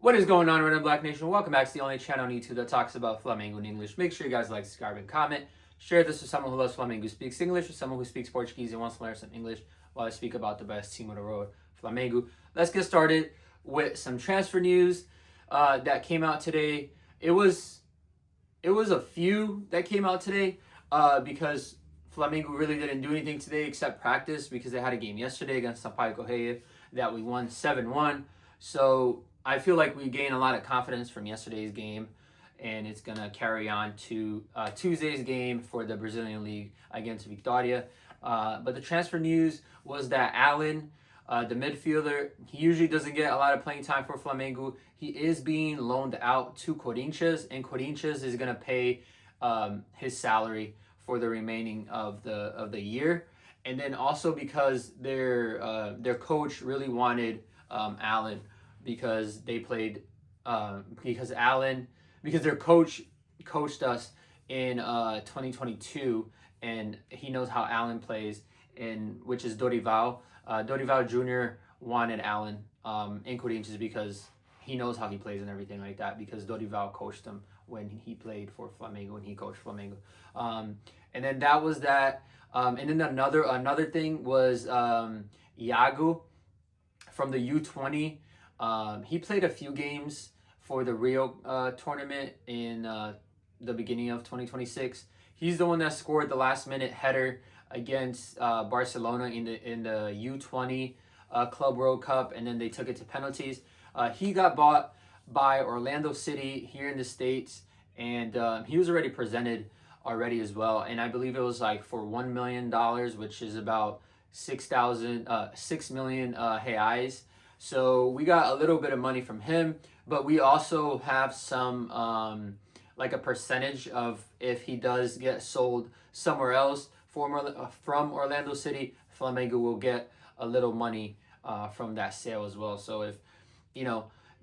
What is going on, Red and Black Nation? Welcome back to the only channel on YouTube that talks about Flamengo in English. Make sure you guys like, subscribe, and comment. Share this with someone who loves Flamengo, who speaks English, or someone who speaks Portuguese and wants to learn some English while I speak about the best team on the road, Flamengo. Let's get started with some transfer news that came out today. It was a few that came out today because Flamengo really didn't do anything today except practice because they had a game yesterday against Sampaio Correia that we won 7-1. So I feel like we gained a lot of confidence from yesterday's game, and it's going to carry on to Tuesday's game for the Brazilian League against Vitória. But the transfer news was that Allan, the midfielder, he usually doesn't get a lot of playing time for Flamengo. He is being loaned out to Corinthians, and Corinthians is going to pay his salary for the remaining of the year. And then also because their coach really wanted Allan, because they played because their coach coached us in 2022, and he knows how Allan plays, and which is Dorival. Dorival Jr. wanted Allan in Corinthians because he knows how he plays and everything like that, because Dorival coached him when he played for Flamengo and he coached Flamengo. And then that was that. And then another thing was Iago from the U20. He played a few games for the Rio tournament in the beginning of 2026. He's the one that scored the last minute header against Barcelona in the U20 Club World Cup, and then they took it to penalties. He got bought by Orlando City here in the States, and he was already presented already as well. And I believe it was like for $1 million, which is about 6 million reais. So we got a little bit of money from him, but we also have some like a percentage of if he does get sold somewhere else from Orlando City, Flamengo will get a little money from that sale as well. So if,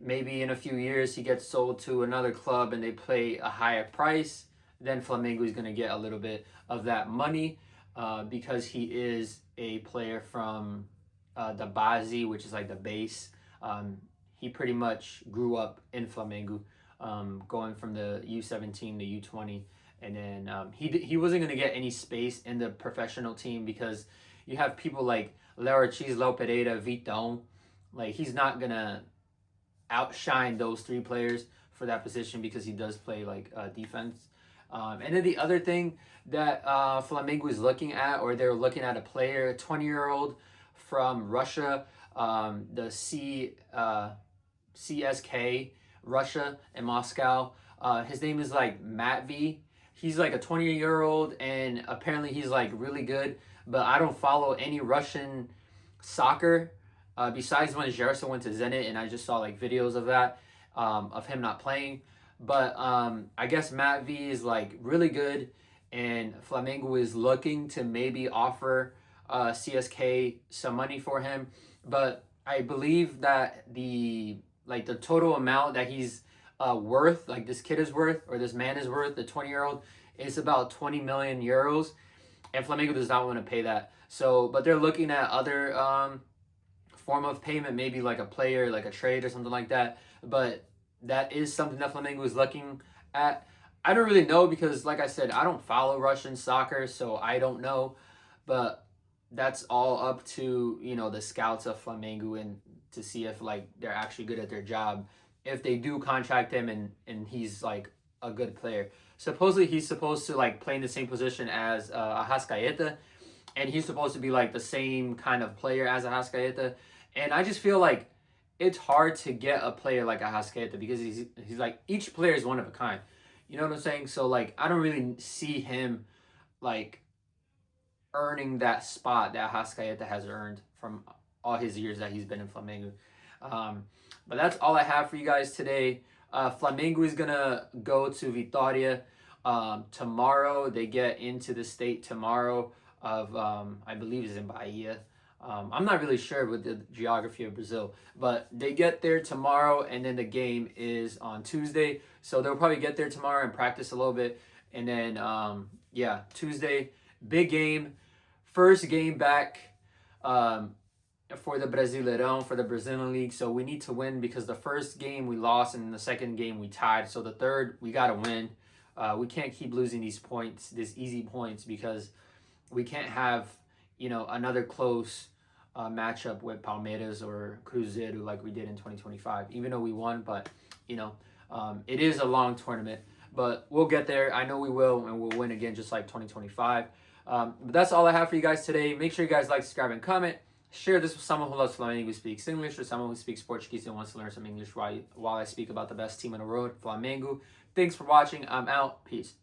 maybe in a few years he gets sold to another club and they pay a higher price, then Flamengo is going to get a little bit of that money because he is a player from the base, which is like the base. He pretty much grew up in Flamengo, going from the U17 to U20, and then he wasn't going to get any space in the professional team because you have people like Laurentiis, Léo Pereira, Vitão. Like, he's not going to outshine those three players for that position because he does play like defense. And then the other thing that Flamengo is looking at, or they're looking at a player, a 20-year-old from Russia, the CSKA Russia in Moscow. His name is like Matvey. He's like a 20-year-old, and apparently he's like really good. But I don't follow any Russian soccer besides when Gerson went to Zenit, and I just saw like videos of that, of him not playing. But I guess Matvey is like really good, and Flamengo is looking to maybe offer CSK some money for him. But I believe that the total amount that he's worth, like this kid is worth, or this man is worth, the 20-year-old, is about 20 million euros, and Flamengo does not want to pay that. So, but they're looking at other form of payment, maybe like a player, like a trade or something like that. But that is something that Flamengo is looking at. I don't really know because, like I said, I don't follow Russian soccer, so I don't know. But that's all up to, the scouts of Flamengo, and to see if like they're actually good at their job. If they do contract him and he's like a good player. Supposedly he's supposed to like play in the same position as Arrascaeta, and he's supposed to be like the same kind of player as Arrascaeta. And I just feel like it's hard to get a player like Arrascaeta because he's like, each player is one of a kind. You know what I'm saying? So like I don't really see him like earning that spot that Arrascaeta has earned from all his years that he's been in Flamengo. But that's all I have for you guys today. Flamengo is going to go to Vitória tomorrow. They get into the state tomorrow of, I believe it's in Bahia. I'm not really sure with the geography of Brazil, but they get there tomorrow, and then the game is on Tuesday. So they'll probably get there tomorrow and practice a little bit. And then, Tuesday, big game. First game back for the Brasileirão, for the Brazilian League. So we need to win because the first game we lost and the second game we tied. So the third, we got to win. We can't keep losing these points, these easy points, because we can't have, another close matchup with Palmeiras or Cruzeiro like we did in 2025, even though we won. But, it is a long tournament. But we'll get there. I know we will, and we'll win again just like 2025. But that's all I have for you guys today. Make sure you guys like, subscribe, and comment. Share this with someone who loves Flamengo, who speaks English, or someone who speaks Portuguese and wants to learn some English while I speak about the best team in the world, Flamengo. Thanks for watching. I'm out. Peace.